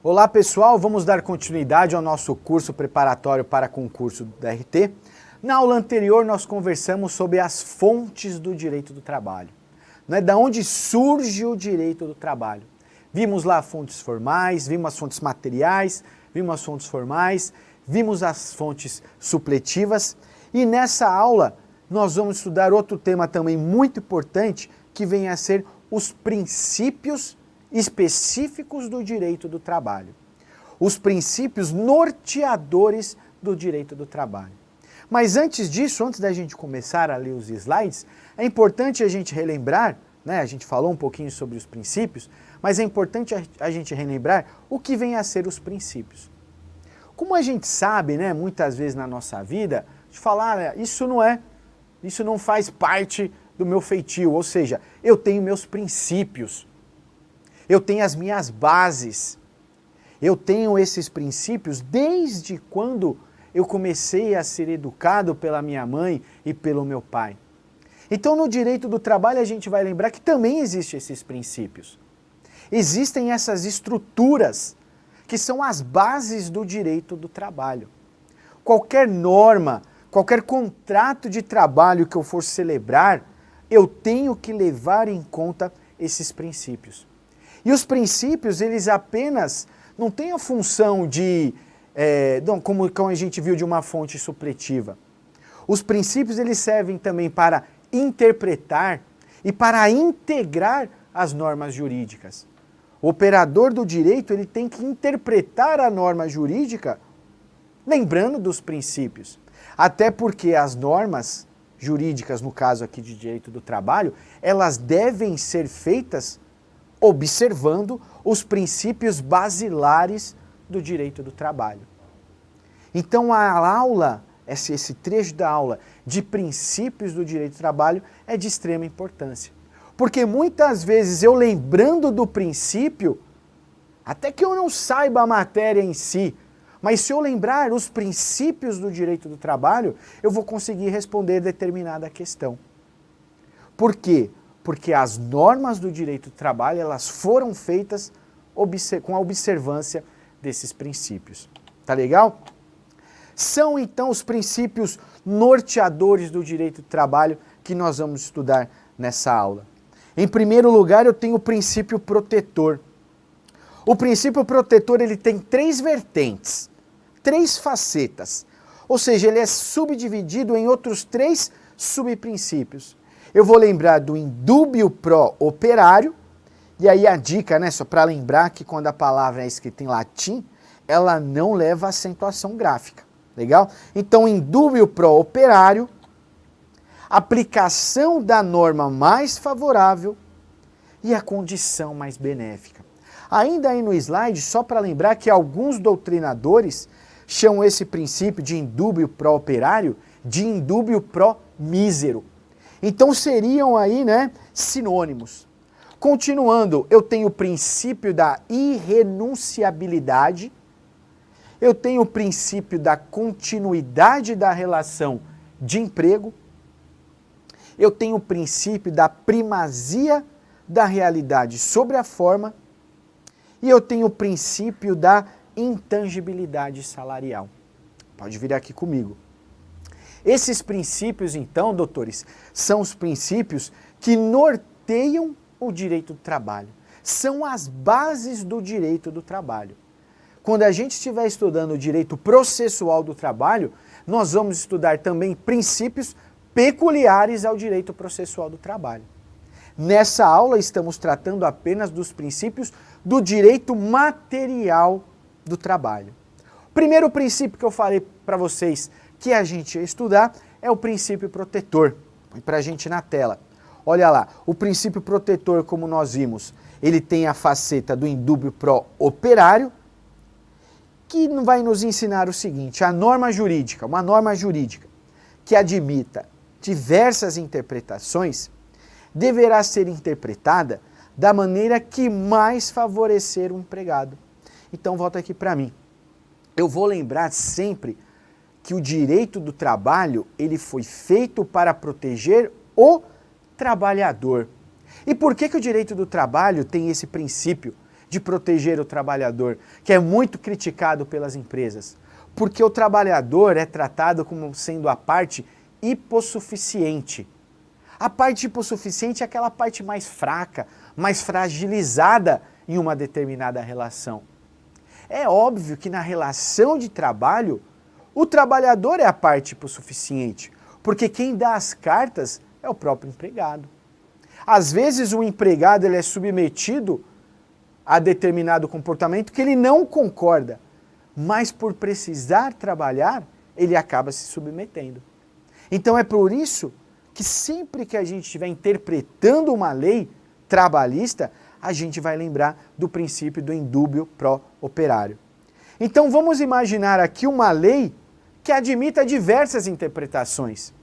Olá pessoal, vamos dar continuidade ao nosso curso preparatório para concurso do DRT. Na aula anterior nós conversamos sobre as fontes do direito do trabalho. Da onde surge o direito do trabalho. Vimos lá fontes formais, vimos as fontes materiais, vimos as fontes formais, vimos as fontes supletivas e nessa aula nós vamos estudar outro tema também muito importante que vem a ser os princípios específicos do direito do trabalho. Os princípios norteadores do direito do trabalho. Mas antes disso, antes da gente começar a ler os slides, é importante a gente relembrar, a gente falou um pouquinho sobre os princípios, mas é importante a gente relembrar o que vem a ser os princípios. Como a gente sabe, muitas vezes na nossa vida, de falar, isso não faz parte do meu feitio, ou seja, eu tenho meus princípios, eu tenho as minhas bases, eu tenho esses princípios desde quando eu comecei a ser educado pela minha mãe e pelo meu pai. Então no direito do trabalho a gente vai lembrar que também existem esses princípios. Existem essas estruturas que são as bases do direito do trabalho. Qualquer norma, qualquer contrato de trabalho que eu for celebrar, eu tenho que levar em conta esses princípios. E os princípios, eles apenas não têm a função de, como a gente viu de uma fonte supletiva. Os princípios, eles servem também para interpretar e para integrar as normas jurídicas. O operador do direito, ele tem que interpretar a norma jurídica lembrando dos princípios. Até porque as normas jurídicas, no caso aqui de direito do trabalho, elas devem ser feitas observando os princípios basilares do direito do trabalho. Então a aula, esse trecho da aula de princípios do direito do trabalho é de extrema importância. Porque muitas vezes eu lembrando do princípio, até que eu não saiba a matéria em si, mas se eu lembrar os princípios do direito do trabalho, eu vou conseguir responder determinada questão. Por quê? Porque as normas do direito do trabalho, elas foram feitas com a observância desses princípios. Tá legal? São então os princípios norteadores do direito do trabalho que nós vamos estudar nessa aula. Em primeiro lugar, eu tenho o princípio protetor. O princípio protetor, ele tem três vertentes, três facetas. Ou seja, ele é subdividido em outros três subprincípios. Eu vou lembrar do indúbio pro operário, e aí a dica, só para lembrar que quando a palavra é escrita em latim, ela não leva acentuação gráfica, legal? Então, indúbio pro operário, aplicação da norma mais favorável e a condição mais benéfica. Ainda aí no slide, só para lembrar que alguns doutrinadores chamam esse princípio de indúbio pro operário de indúbio pro mísero. Então seriam aí, sinônimos. Continuando, eu tenho o princípio da irrenunciabilidade, eu tenho o princípio da continuidade da relação de emprego, eu tenho o princípio da primazia da realidade sobre a forma e eu tenho o princípio da intangibilidade salarial. Pode vir aqui comigo. Esses princípios, então, doutores, são os princípios que norteiam o direito do trabalho. São as bases do direito do trabalho. Quando a gente estiver estudando o direito processual do trabalho, nós vamos estudar também princípios peculiares ao direito processual do trabalho. Nessa aula, estamos tratando apenas dos princípios do direito material do trabalho. O primeiro princípio que eu falei para vocês que a gente ia estudar é o princípio protetor. Põe para a gente na tela. Olha lá, o princípio protetor, como nós vimos, ele tem a faceta do indúbio pro operário, que vai nos ensinar o seguinte, uma norma jurídica que admita diversas interpretações, deverá ser interpretada da maneira que mais favorecer o empregado. Então volta aqui para mim. Eu vou lembrar sempre que o direito do trabalho, ele foi feito para proteger o trabalhador. E por que o direito do trabalho tem esse princípio de proteger o trabalhador, que é muito criticado pelas empresas? Porque o trabalhador é tratado como sendo a parte hipossuficiente. A parte hipossuficiente é aquela parte mais fraca, mais fragilizada em uma determinada relação. É óbvio que na relação de trabalho, o trabalhador é a parte hipossuficiente, porque quem dá as cartas é o próprio empregado. Às vezes o empregado ele é submetido a determinado comportamento que ele não concorda, mas por precisar trabalhar, ele acaba se submetendo. Então é por isso que sempre que a gente estiver interpretando uma lei trabalhista, a gente vai lembrar do princípio do indúbio pro operário. Então vamos imaginar aqui uma lei que admita diversas interpretações.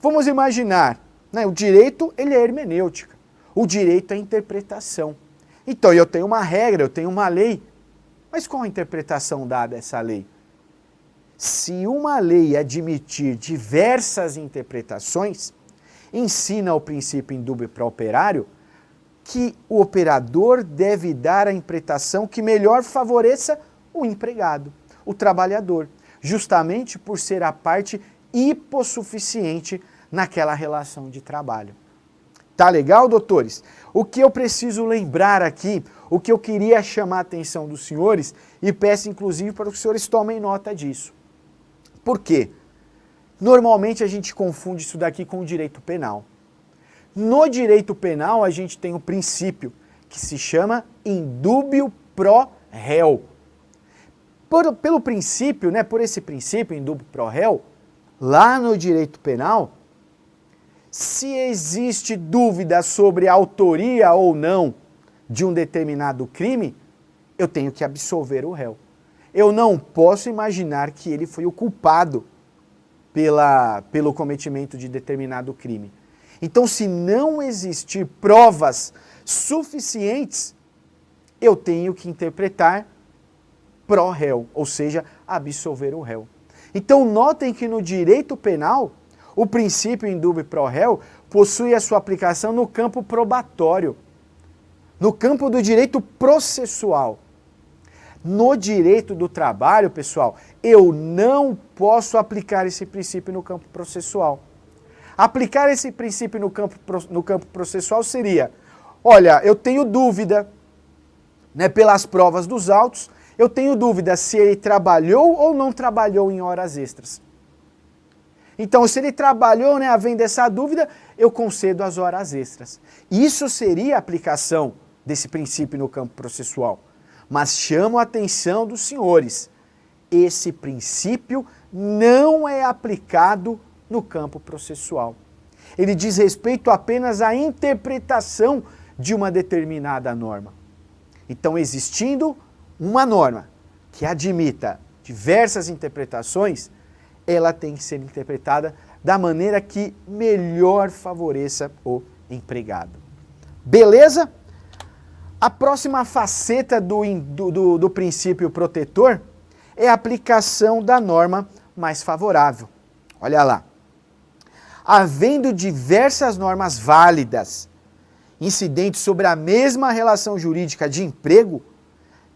Vamos imaginar, né, o direito ele é hermenêutica, o direito é interpretação. Então eu tenho uma regra, eu tenho uma lei, mas qual a interpretação dada a essa lei? Se uma lei admitir diversas interpretações, ensina o princípio indúbio pro operário que o operador deve dar a interpretação que melhor favoreça o empregado, o trabalhador, justamente por ser a parte hipossuficiente naquela relação de trabalho. Tá legal, doutores? O que eu preciso lembrar aqui, o que eu queria chamar a atenção dos senhores, e peço inclusive para que os senhores tomem nota disso. Por quê? Normalmente a gente confunde isso daqui com o direito penal. No direito penal a gente tem um princípio que se chama indúbio pro réu. Pelo princípio, né, por esse princípio, indúbio pro réu, lá no direito penal, se existe dúvida sobre a autoria ou não de um determinado crime, eu tenho que absolver o réu. Eu não posso imaginar que ele foi o culpado pelo cometimento de determinado crime. Então, se não existir provas suficientes, eu tenho que interpretar pro réu, ou seja, absolver o réu. Então, notem que no direito penal, o princípio indúbio pro réu possui a sua aplicação no campo probatório, no campo do direito processual. No direito do trabalho, pessoal, eu não posso aplicar esse princípio no campo processual. Aplicar esse princípio no campo processual seria, olha, eu tenho dúvida, né, pelas provas dos autos, eu tenho dúvida se ele trabalhou ou não trabalhou em horas extras. Então, se ele trabalhou, né, havendo essa dúvida, eu concedo as horas extras. Isso seria a aplicação desse princípio no campo processual. Mas chamo a atenção dos senhores, esse princípio não é aplicado no campo processual. Ele diz respeito apenas à interpretação de uma determinada norma. Então, existindo uma norma que admita diversas interpretações, ela tem que ser interpretada da maneira que melhor favoreça o empregado. Beleza? A próxima faceta do princípio protetor é a aplicação da norma mais favorável. Olha lá. Havendo diversas normas válidas, incidentes sobre a mesma relação jurídica de emprego,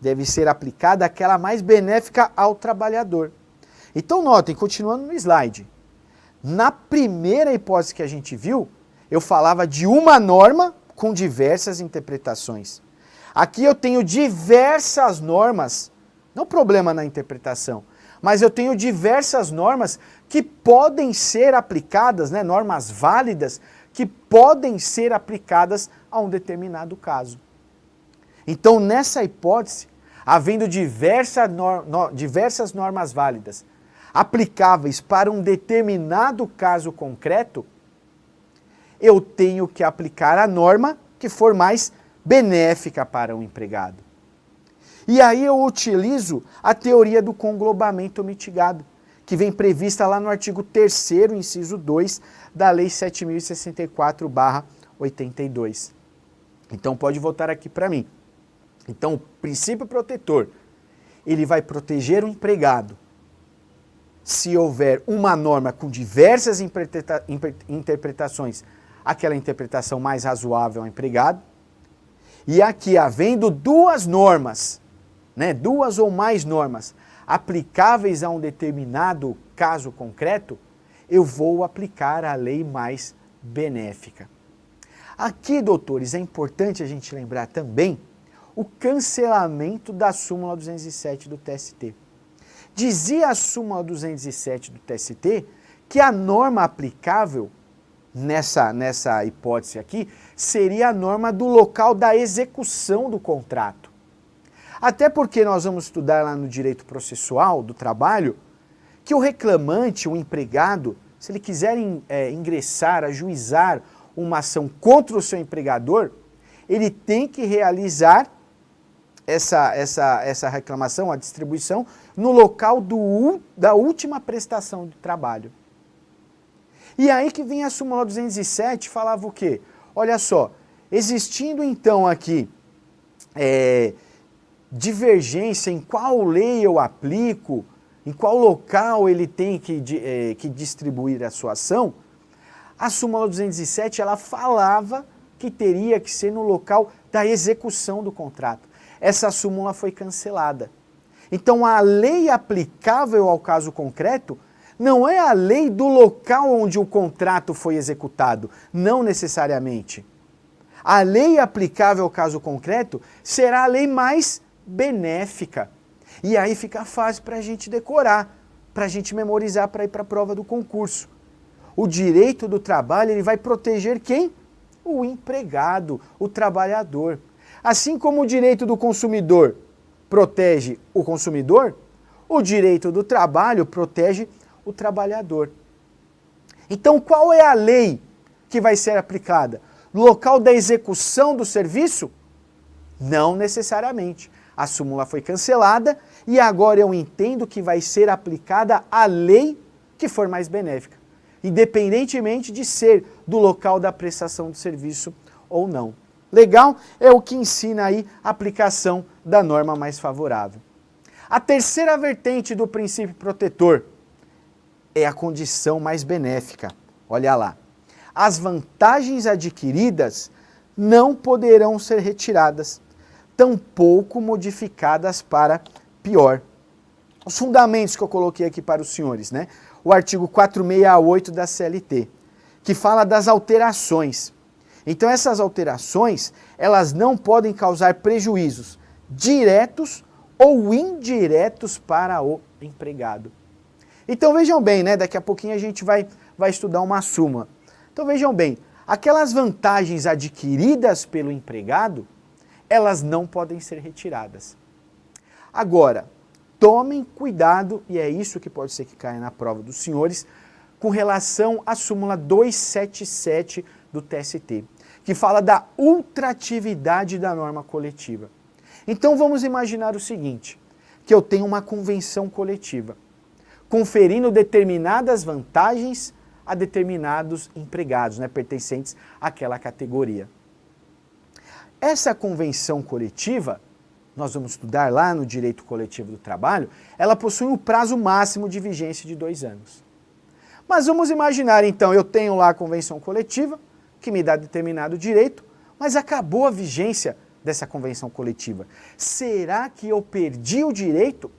deve ser aplicada aquela mais benéfica ao trabalhador. Então notem, continuando no slide, na primeira hipótese que a gente viu, eu falava de uma norma com diversas interpretações. Aqui eu tenho diversas normas, não problema na interpretação, mas eu tenho diversas normas que podem ser aplicadas, né, normas válidas, que podem ser aplicadas a um determinado caso. Então, nessa hipótese, havendo diversas normas válidas, aplicáveis para um determinado caso concreto, eu tenho que aplicar a norma que for mais benéfica para o empregado. E aí eu utilizo a teoria do conglobamento mitigado, que vem prevista lá no artigo 3º, inciso 2, da Lei 7.064/82. Então pode voltar aqui para mim. Então o princípio protetor, ele vai proteger o empregado se houver uma norma com diversas interpretações, aquela interpretação mais razoável ao empregado. E aqui, havendo duas normas, né, duas ou mais normas aplicáveis a um determinado caso concreto, eu vou aplicar a lei mais benéfica. Aqui, doutores, é importante a gente lembrar também o cancelamento da súmula 207 do TST. Dizia a súmula 207 do TST que a norma aplicável nessa hipótese aqui seria a norma do local da execução do contrato. Até porque nós vamos estudar lá no direito processual do trabalho que o reclamante, o empregado, se ele quiser ingressar, ajuizar uma ação contra o seu empregador, ele tem que realizar essa reclamação, a distribuição, no local da última prestação de trabalho. E aí que vem a súmula 207, falava o quê? Olha só, existindo então aqui divergência em qual lei eu aplico, em qual local ele tem que distribuir a sua ação, a súmula 207 ela falava que teria que ser no local da execução do contrato. Essa súmula foi cancelada. Então a lei aplicável ao caso concreto não é a lei do local onde o contrato foi executado, não necessariamente. A lei aplicável ao caso concreto será a lei mais benéfica. E aí fica fácil para a gente decorar, para a gente memorizar para ir para a prova do concurso. O direito do trabalho ele vai proteger quem? O empregado, o trabalhador. Assim como o direito do consumidor protege o consumidor, o direito do trabalho protege o trabalhador. Então, qual é a lei que vai ser aplicada? No local da execução do serviço? Não necessariamente. A súmula foi cancelada e agora eu entendo que vai ser aplicada a lei que for mais benéfica, independentemente de ser do local da prestação do serviço ou não. Legal? É o que ensina aí a aplicação da norma mais favorável. A terceira vertente do princípio protetor é a condição mais benéfica. Olha lá. As vantagens adquiridas não poderão ser retiradas, tampouco modificadas para pior. Os fundamentos que eu coloquei aqui para os senhores, né? O artigo 468 da CLT, que fala das alterações. Então essas alterações, elas não podem causar prejuízos diretos ou indiretos para o empregado. Então vejam bem, né? Daqui a pouquinho a gente vai estudar uma súmula. Então vejam bem, aquelas vantagens adquiridas pelo empregado, elas não podem ser retiradas. Agora, tomem cuidado, e é isso que pode ser que caia na prova dos senhores, com relação à súmula 277 do TST, que fala da ultratividade da norma coletiva. Então vamos imaginar o seguinte, que eu tenho uma convenção coletiva, conferindo determinadas vantagens a determinados empregados, né, pertencentes àquela categoria. Essa convenção coletiva, nós vamos estudar lá no direito coletivo do trabalho, ela possui um prazo máximo de vigência de 2 anos. Mas vamos imaginar então, eu tenho lá a convenção coletiva, que me dá determinado direito, mas acabou a vigência dessa convenção coletiva. Será que eu perdi o direito?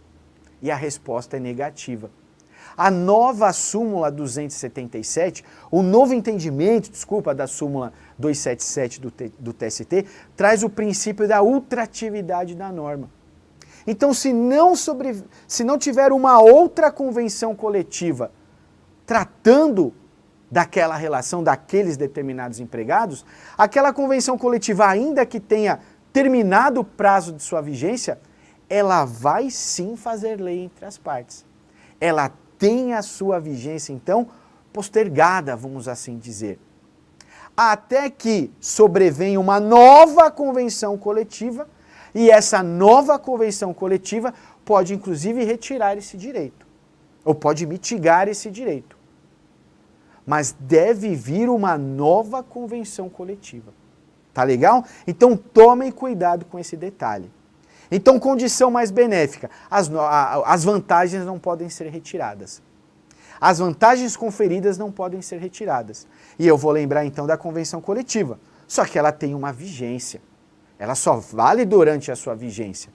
E a resposta é negativa. A nova súmula 277, o novo entendimento, da súmula 277 do TST, traz o princípio da ultratividade da norma. Então, se não tiver uma outra convenção coletiva tratando daquela relação, daqueles determinados empregados, aquela convenção coletiva, ainda que tenha terminado o prazo de sua vigência, ela vai sim fazer lei entre as partes. Ela tem a sua vigência, então, postergada, vamos assim dizer. Até que sobrevenha uma nova convenção coletiva, e essa nova convenção coletiva pode, inclusive, retirar esse direito, ou pode mitigar esse direito. Mas deve vir uma nova convenção coletiva. Tá legal? Então, tomem cuidado com esse detalhe. Então, condição mais benéfica, as vantagens não podem ser retiradas. As vantagens conferidas não podem ser retiradas. E eu vou lembrar então da convenção coletiva, só que ela tem uma vigência. Ela só vale durante a sua vigência.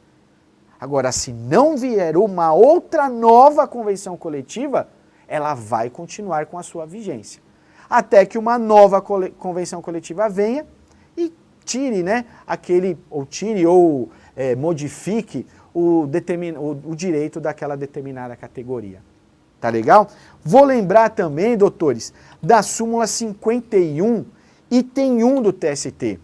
Agora, se não vier uma outra nova convenção coletiva, ela vai continuar com a sua vigência. Até que uma nova convenção coletiva venha e tire, né, modifique o direito daquela determinada categoria. Tá legal? Vou lembrar também, doutores, da súmula 51, item 1 do TST.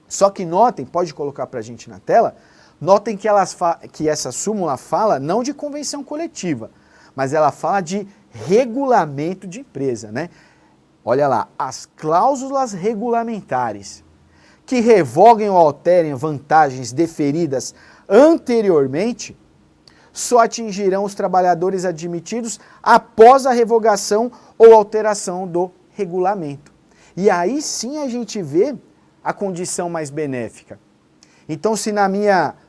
Só que notem, pode colocar para a gente na tela, notem que essa súmula fala não de convenção coletiva, mas ela fala de regulamento de empresa, né? Olha lá, as cláusulas regulamentares que revoguem ou alterem vantagens deferidas anteriormente só atingirão os trabalhadores admitidos após a revogação ou alteração do regulamento. E aí sim a gente vê a condição mais benéfica. Então, se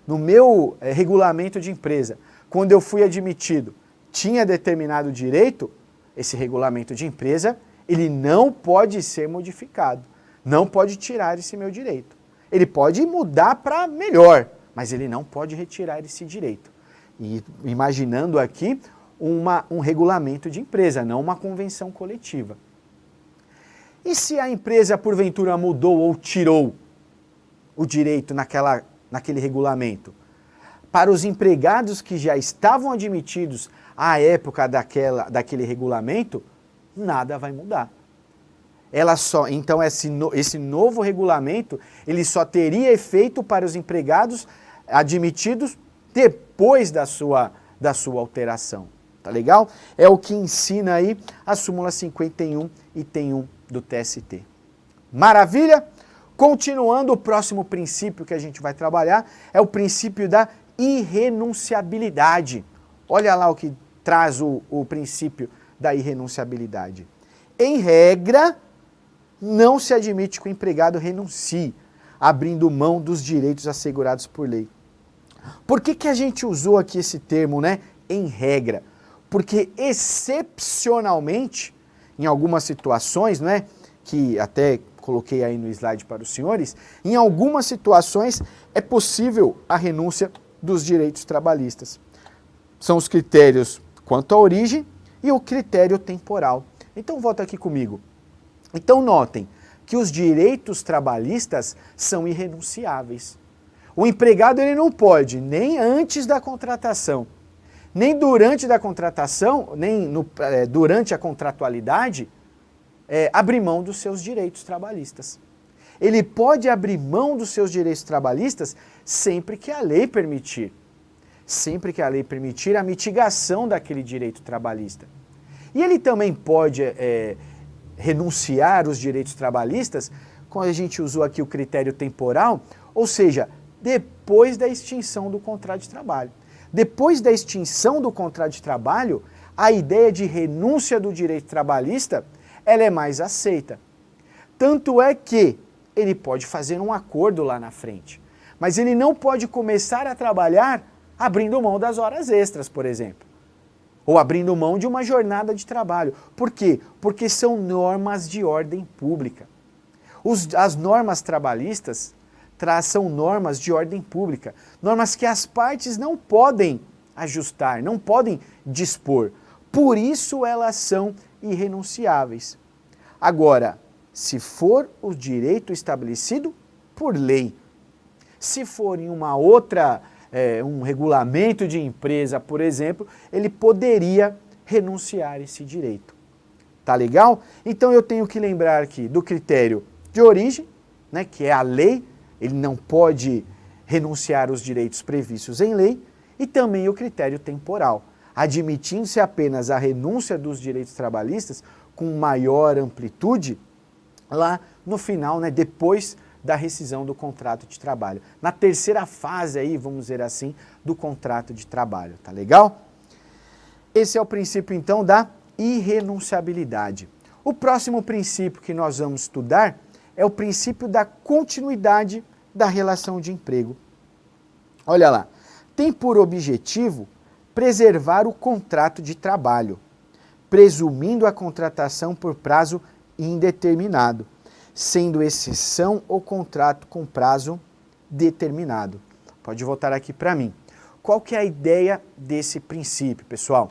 no meu regulamento de empresa, quando eu fui admitido, tinha determinado direito, esse regulamento de empresa, ele não pode ser modificado, não pode tirar esse meu direito. Ele pode mudar para melhor, mas ele não pode retirar esse direito. E imaginando aqui um regulamento de empresa, não uma convenção coletiva. E se a empresa, porventura, mudou ou tirou o direito naquele regulamento? Para os empregados que já estavam admitidos à época daquele regulamento, nada vai mudar. Então, esse novo regulamento, ele só teria efeito para os empregados admitidos depois da sua alteração. Tá legal? É o que ensina aí a súmula 51, item 1 do TST. Maravilha? Continuando, o próximo princípio que a gente vai trabalhar é o princípio da irrenunciabilidade. Olha lá o que traz o princípio da irrenunciabilidade. Em regra, não se admite que o empregado renuncie, abrindo mão dos direitos assegurados por lei. Por que a gente usou aqui esse termo, né? Em regra? Porque excepcionalmente, em algumas situações, não é? Que até coloquei aí no slide para os senhores, em algumas situações é possível a renúncia dos direitos trabalhistas. São os critérios quanto à origem e o critério temporal. Então volta aqui comigo. Então notem que os direitos trabalhistas são irrenunciáveis. O empregado ele não pode, nem antes da contratação, nem durante da contratação, nem durante a contratualidade, abrir mão dos seus direitos trabalhistas. Ele pode abrir mão dos seus direitos trabalhistas sempre que a lei permitir. Sempre que a lei permitir a mitigação daquele direito trabalhista. E ele também pode renunciar os direitos trabalhistas, quando a gente usou aqui o critério temporal, ou seja, depois da extinção do contrato de trabalho. Depois da extinção do contrato de trabalho, a ideia de renúncia do direito trabalhista, ela é mais aceita. Tanto é que ele pode fazer um acordo lá na frente, mas ele não pode começar a trabalhar abrindo mão das horas extras, por exemplo, ou abrindo mão de uma jornada de trabalho. Por quê? Porque são normas de ordem pública. As normas trabalhistas são normas de ordem pública, normas que as partes não podem ajustar, não podem dispor. Por isso elas são irrenunciáveis. Agora, se for o direito estabelecido por lei, se for em uma outra, um regulamento de empresa, por exemplo, ele poderia renunciar esse direito. Tá legal? Então eu tenho que lembrar aqui do critério de origem, né, que é a lei, ele não pode renunciar os direitos previstos em lei, e também o critério temporal, admitindo-se apenas a renúncia dos direitos trabalhistas com maior amplitude lá no final, né, depois da rescisão do contrato de trabalho. Na terceira fase aí, vamos dizer assim, do contrato de trabalho, tá legal? Esse é o princípio então da irrenunciabilidade. O próximo princípio que nós vamos estudar é o princípio da continuidade da relação de emprego. Olha lá, tem por objetivo preservar o contrato de trabalho, presumindo a contratação por prazo indeterminado, sendo exceção o contrato com prazo determinado. Pode voltar aqui para mim. Qual que é a ideia desse princípio, pessoal?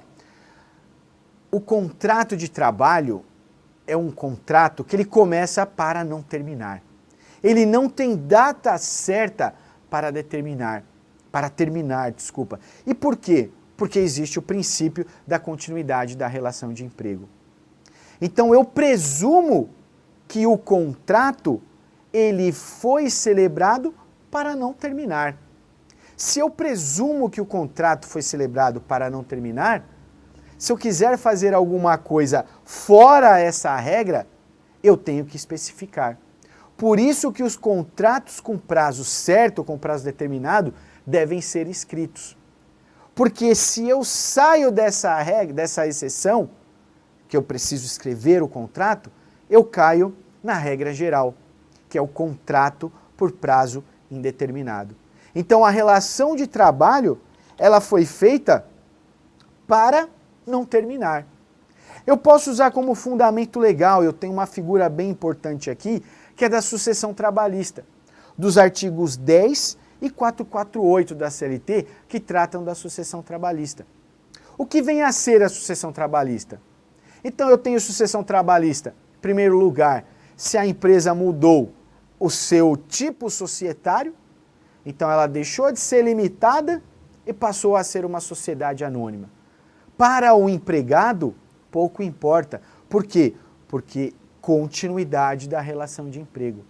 O contrato de trabalho é um contrato que ele começa para não terminar. Ele não tem data certa para terminar. E por quê? Porque existe o princípio da continuidade da relação de emprego. Então eu presumo que o contrato ele foi celebrado para não terminar. Se eu presumo que o contrato foi celebrado para não terminar, se eu quiser fazer alguma coisa fora essa regra, eu tenho que especificar. Por isso que os contratos com prazo certo, com prazo determinado, devem ser escritos. Porque se eu saio dessa regra, dessa exceção, que eu preciso escrever o contrato, eu caio na regra geral, que é o contrato por prazo indeterminado. Então a relação de trabalho, ela foi feita para não terminar. Eu posso usar como fundamento legal, eu tenho uma figura bem importante aqui, que é da sucessão trabalhista, dos artigos 10 e 448 da CLT, que tratam da sucessão trabalhista. O que vem a ser a sucessão trabalhista? Então eu tenho sucessão trabalhista, em primeiro lugar, se a empresa mudou o seu tipo societário, então ela deixou de ser limitada e passou a ser uma sociedade anônima. Para o empregado, pouco importa. Por quê? Porque continuidade da relação de emprego.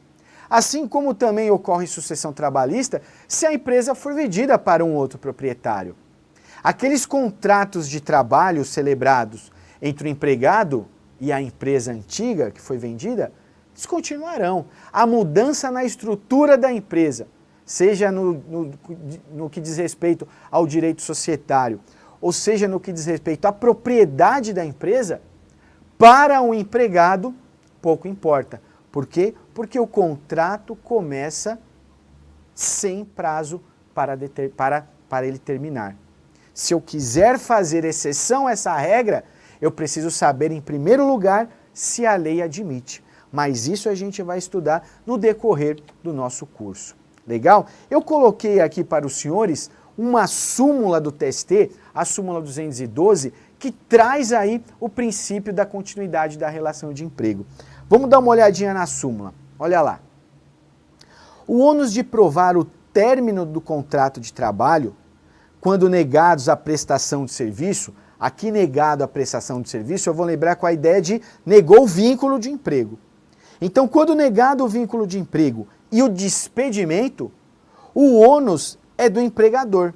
Assim como também ocorre sucessão trabalhista se a empresa for vendida para um outro proprietário. Aqueles contratos de trabalho celebrados entre o empregado e a empresa antiga que foi vendida, descontinuarão. A mudança na estrutura da empresa, seja no que diz respeito ao direito societário, ou seja no que diz respeito à propriedade da empresa, para o empregado pouco importa. Por quê? Porque o contrato começa sem prazo para ele terminar. Se eu quiser fazer exceção a essa regra, eu preciso saber, em primeiro lugar, se a lei admite. Mas isso a gente vai estudar no decorrer do nosso curso. Legal? Eu coloquei aqui para os senhores uma súmula do TST, a súmula 212, que traz aí o princípio da continuidade da relação de emprego. Vamos dar uma olhadinha na súmula. Olha lá. O ônus de provar o término do contrato de trabalho, quando negados a prestação de serviço, aqui negado a prestação de serviço, eu vou lembrar com a ideia de negou o vínculo de emprego. Então, quando negado o vínculo de emprego e o despedimento, o ônus é do empregador,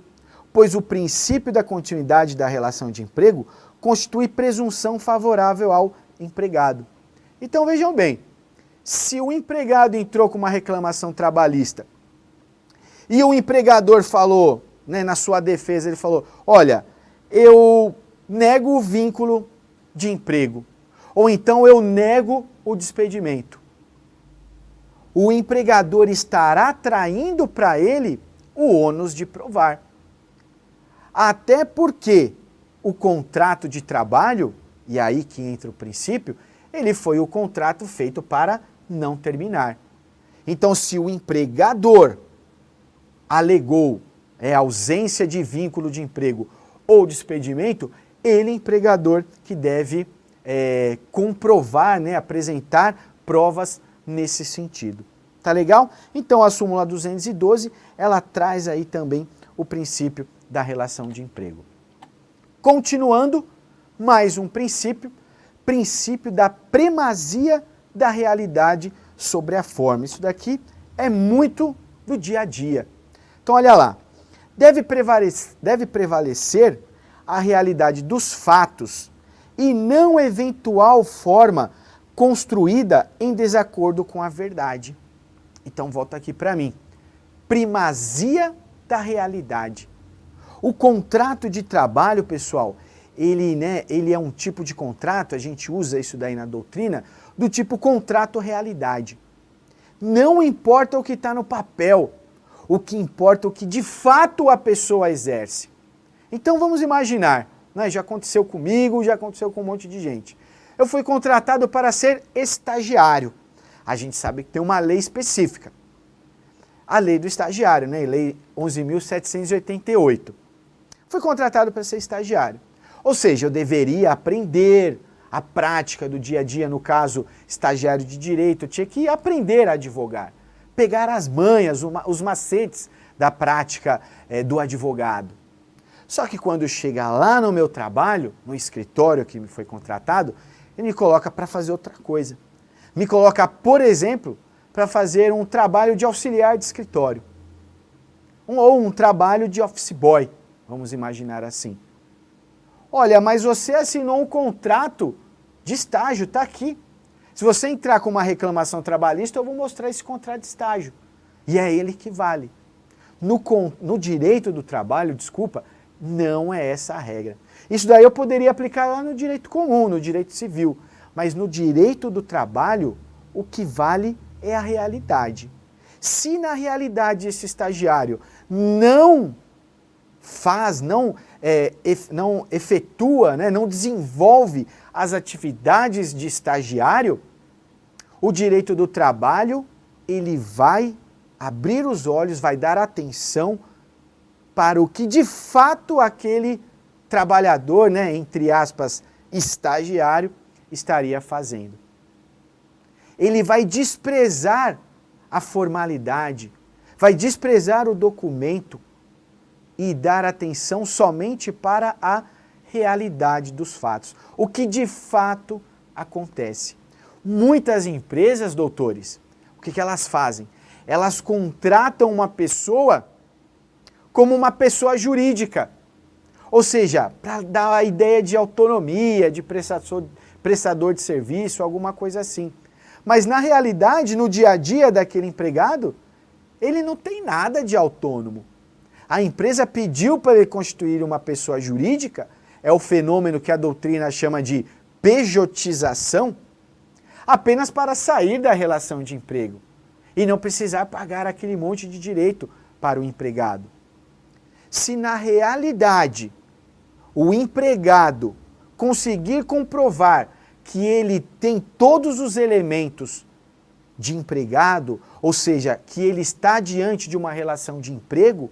pois o princípio da continuidade da relação de emprego constitui presunção favorável ao empregado. Então vejam bem, se o empregado entrou com uma reclamação trabalhista e o empregador falou, né, na sua defesa, ele falou, olha, eu nego o vínculo de emprego, ou então eu nego o despedimento. O empregador estará traindo para ele o ônus de provar. Até porque o contrato de trabalho, e aí que entra o princípio, ele foi o contrato feito para não terminar. Então, se o empregador alegou ausência de vínculo de emprego ou despedimento, ele, empregador, que deve comprovar, né, apresentar provas nesse sentido. Tá legal? Então, a súmula 212, ela traz aí também o princípio da relação de emprego. Continuando, mais um princípio, princípio da primazia da realidade sobre a forma. Isso daqui é muito do dia a dia. Então, olha lá. Deve prevalecer a realidade dos fatos e não eventual forma construída em desacordo com a verdade. Então, volta aqui para mim. Primazia da realidade. O contrato de trabalho, pessoal, ele é um tipo de contrato, a gente usa isso daí na doutrina, do tipo contrato realidade. Não importa o que está no papel, o que importa é o que de fato a pessoa exerce. Então vamos imaginar, né, já aconteceu comigo, já aconteceu com um monte de gente. Eu fui contratado para ser estagiário. A gente sabe que tem uma lei específica. a lei do estagiário, né? Lei 11.788. Fui contratado para ser estagiário. Ou seja, eu deveria aprender a prática do dia a dia, no caso, estagiário de direito, eu tinha que aprender a advogar, pegar as manhas, os macetes da prática do advogado. Só que quando chega lá no meu trabalho, no escritório que me foi contratado, ele me coloca para fazer outra coisa. Me coloca, por exemplo, para fazer um trabalho de auxiliar de escritório. Ou um trabalho de office boy, vamos imaginar assim. Olha, mas você assinou um contrato de estágio, está aqui. Se você entrar com uma reclamação trabalhista, eu vou mostrar esse contrato de estágio. E é ele que vale. No direito do trabalho, desculpa, não é essa a regra. Isso daí eu poderia aplicar lá no direito comum, no direito civil. Mas no direito do trabalho, o que vale é a realidade. Se na realidade esse estagiário não faz, não efetua, né, não desenvolve as atividades de estagiário, o direito do trabalho, ele vai abrir os olhos, vai dar atenção para o que de fato aquele trabalhador, né, entre aspas, estagiário, estaria fazendo. Ele vai desprezar a formalidade, vai desprezar o documento e dar atenção somente para a realidade dos fatos, o que de fato acontece. Muitas empresas, doutores, o que elas fazem? Elas contratam uma pessoa como uma pessoa jurídica, ou seja, para dar a ideia de autonomia, de prestador de serviço, alguma coisa assim. Mas na realidade, no dia a dia daquele empregado, ele não tem nada de autônomo. A empresa pediu para ele constituir uma pessoa jurídica, é o fenômeno que a doutrina chama de pejotização, apenas para sair da relação de emprego e não precisar pagar aquele monte de direito para o empregado. Se na realidade o empregado conseguir comprovar que ele tem todos os elementos de empregado, ou seja, que ele está diante de uma relação de emprego,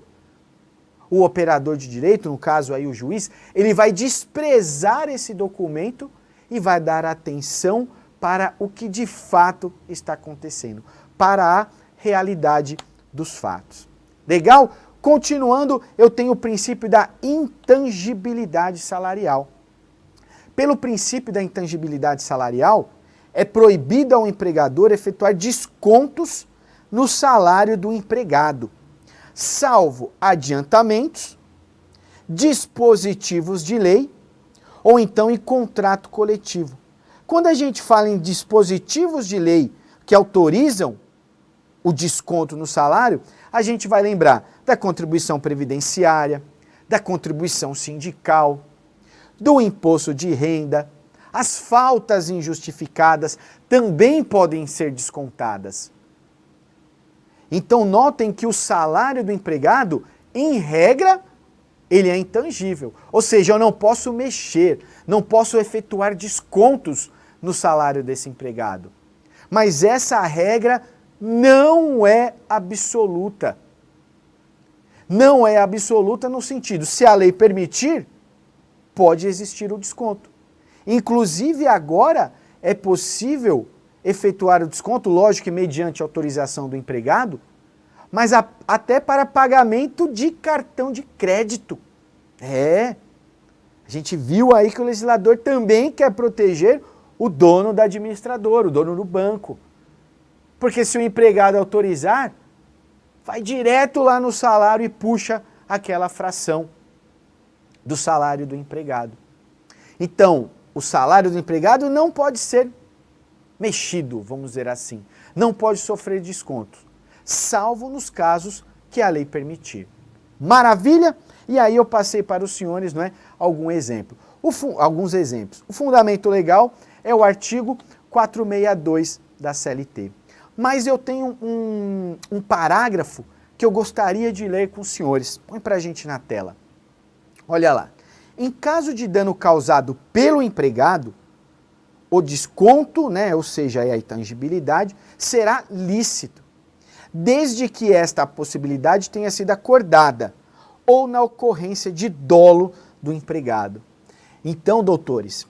o operador de direito, no caso aí o juiz, ele vai desprezar esse documento e vai dar atenção para o que de fato está acontecendo, para a realidade dos fatos. Legal? Continuando, eu tenho o princípio da intangibilidade salarial. Pelo princípio da intangibilidade salarial, é proibido ao empregador efetuar descontos no salário do empregado, salvo adiantamentos, dispositivos de lei ou então em contrato coletivo. Quando a gente fala em dispositivos de lei que autorizam o desconto no salário, a gente vai lembrar da contribuição previdenciária, da contribuição sindical, do imposto de renda. As faltas injustificadas também podem ser descontadas. Então notem que o salário do empregado, em regra, ele é intangível. Ou seja, eu não posso mexer, não posso efetuar descontos no salário desse empregado. Mas essa regra não é absoluta. Não é absoluta no sentido, se a lei permitir, pode existir o desconto. Inclusive agora é possível efetuar o desconto, lógico que mediante autorização do empregado, mas até para pagamento de cartão de crédito. A gente viu aí que o legislador também quer proteger o dono da administradora, o dono do banco. Porque se o empregado autorizar, vai direto lá no salário e puxa aquela fração do salário do empregado. Então, o salário do empregado não pode ser mexido, vamos dizer assim. Não pode sofrer descontos, salvo nos casos que a lei permitir. Maravilha? E aí eu passei para os senhores, não é, alguns exemplos. O fundamento legal é o artigo 462 da CLT. Mas eu tenho um parágrafo que eu gostaria de ler com os senhores. Põe para a gente na tela. Olha lá. Em caso de dano causado pelo empregado, o desconto, né, ou seja, a intangibilidade, será lícito, desde que esta possibilidade tenha sido acordada ou na ocorrência de dolo do empregado. Então, doutores,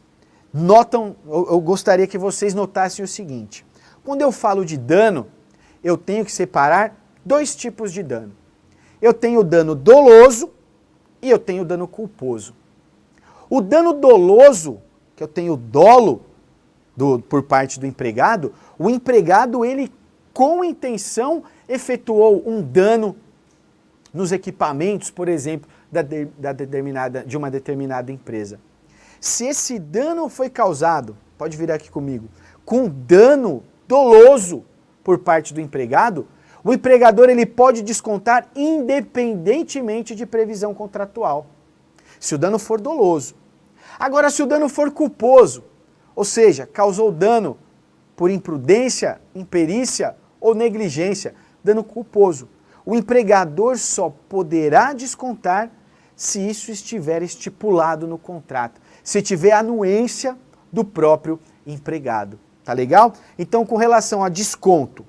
eu gostaria que vocês notassem o seguinte: quando eu falo de dano, eu tenho que separar dois tipos de dano. Eu tenho o dano doloso e eu tenho o dano culposo. O dano doloso, que eu tenho dolo por parte do empregado, o empregado, ele com intenção efetuou um dano nos equipamentos, por exemplo, de uma determinada empresa. Se esse dano foi causado, pode vir aqui comigo, com dano doloso por parte do empregado, o empregador ele pode descontar independentemente de previsão contratual, se o dano for doloso. Agora, se o dano for culposo, ou seja, causou dano por imprudência, imperícia ou negligência, dano culposo, o empregador só poderá descontar se isso estiver estipulado no contrato, se tiver anuência do próprio empregado. Tá legal? Então, com relação a desconto,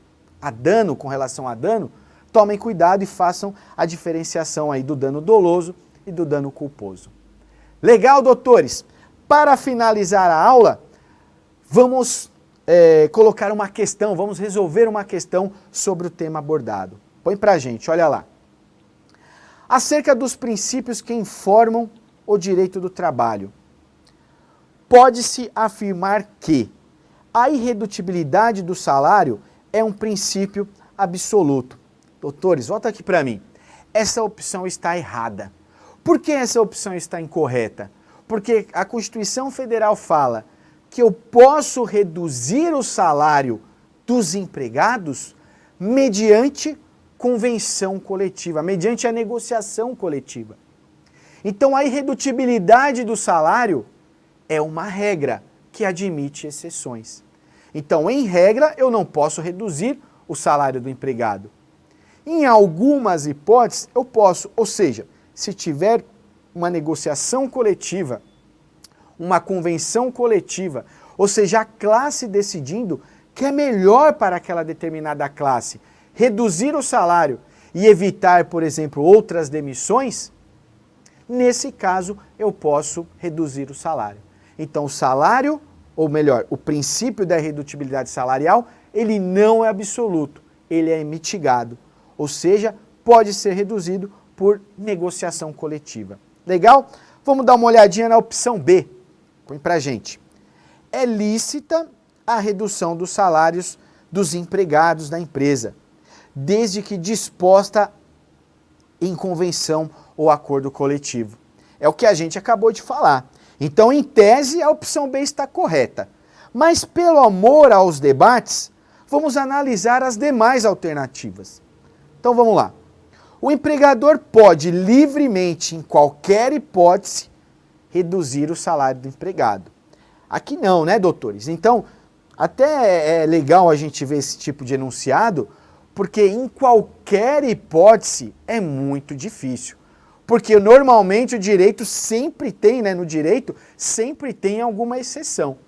com relação a dano, tomem cuidado e façam a diferenciação aí do dano doloso e do dano culposo. Legal, doutores? Para finalizar a aula, vamos colocar uma questão, vamos resolver uma questão sobre o tema abordado. Põe pra gente, olha lá. Acerca dos princípios que informam o direito do trabalho, pode-se afirmar que a irredutibilidade do salário é um princípio absoluto. Doutores, volta aqui para mim. Essa opção está errada. Por que essa opção está incorreta? Porque a Constituição Federal fala que eu posso reduzir o salário dos empregados mediante convenção coletiva, mediante a negociação coletiva. Então, a irredutibilidade do salário é uma regra que admite exceções. Então, em regra, eu não posso reduzir o salário do empregado. Em algumas hipóteses, eu posso, ou seja, se tiver uma negociação coletiva, uma convenção coletiva, ou seja, a classe decidindo que é melhor para aquela determinada classe reduzir o salário e evitar, por exemplo, outras demissões, nesse caso eu posso reduzir o salário. Então, o salário, ou melhor, o princípio da irredutibilidade salarial, ele não é absoluto, ele é mitigado. Ou seja, pode ser reduzido por negociação coletiva. Legal? Vamos dar uma olhadinha na opção B. Põe pra gente. É lícita a redução dos salários dos empregados da empresa, desde que disposta em convenção ou acordo coletivo. É o que a gente acabou de falar. Então, em tese, a opção B está correta. Mas, pelo amor aos debates, vamos analisar as demais alternativas. Então, vamos lá. O empregador pode livremente, em qualquer hipótese, reduzir o salário do empregado. Aqui não, né, doutores? Então, até é legal a gente ver esse tipo de enunciado, porque em qualquer hipótese é muito difícil. Porque normalmente o direito sempre tem, né, no direito, sempre tem alguma exceção.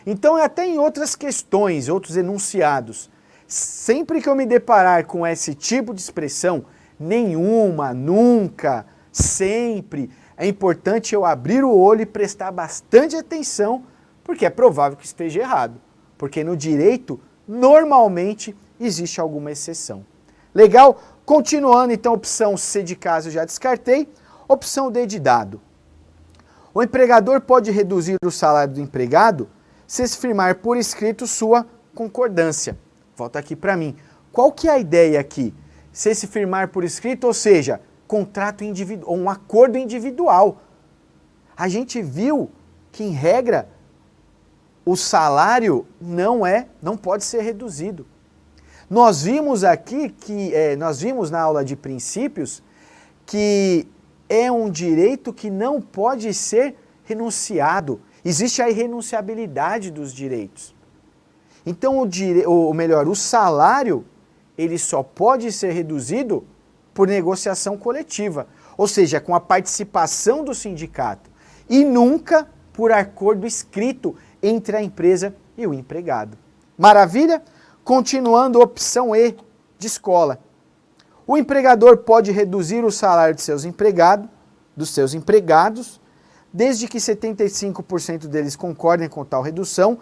Então, até em outras questões, outros enunciados, sempre que eu me deparar com esse tipo de expressão, nenhuma, nunca, sempre, é importante eu abrir o olho e prestar bastante atenção, porque é provável que esteja errado. Porque no direito, normalmente, existe alguma exceção. Legal? Continuando, então, opção C de caso já descartei. Opção D de dado. O empregador pode reduzir o salário do empregado se firmar por escrito sua concordância. Volta aqui para mim. Qual que é a ideia aqui? Se firmar por escrito, ou seja, contrato individual, um acordo individual. A gente viu que, em regra, o salário não pode ser reduzido. Nós vimos aqui nós vimos na aula de princípios que é um direito que não pode ser renunciado. Existe a irrenunciabilidade dos direitos. Então, o salário, ele só pode ser reduzido por negociação coletiva, ou seja, com a participação do sindicato, e nunca por acordo escrito entre a empresa e o empregado. Maravilha? Continuando, opção E de escola. O empregador pode reduzir o salário dos seus empregados, desde que 75% deles concordem com tal redução,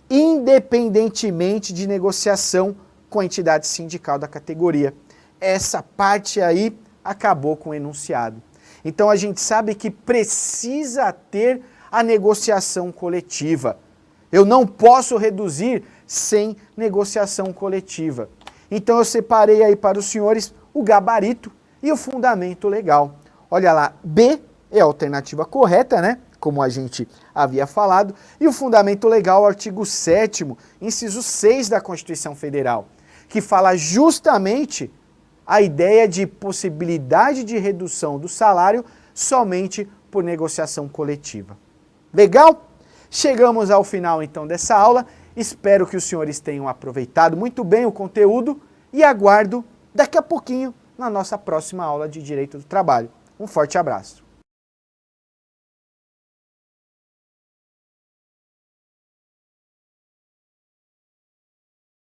independentemente de negociação com a entidade sindical da categoria. Essa parte aí acabou com o enunciado. Então a gente sabe que precisa ter a negociação coletiva. Eu não posso reduzir sem negociação coletiva. Então eu separei aí para os senhores o gabarito e o fundamento legal. Olha lá, B é a alternativa correta, né? Como a gente havia falado. E o fundamento legal, o artigo 7º, inciso 6 da Constituição Federal, que fala justamente a ideia de possibilidade de redução do salário somente por negociação coletiva. Legal? Chegamos ao final então dessa aula. Espero que os senhores tenham aproveitado muito bem o conteúdo e aguardo daqui a pouquinho na nossa próxima aula de Direito do Trabalho. Um forte abraço.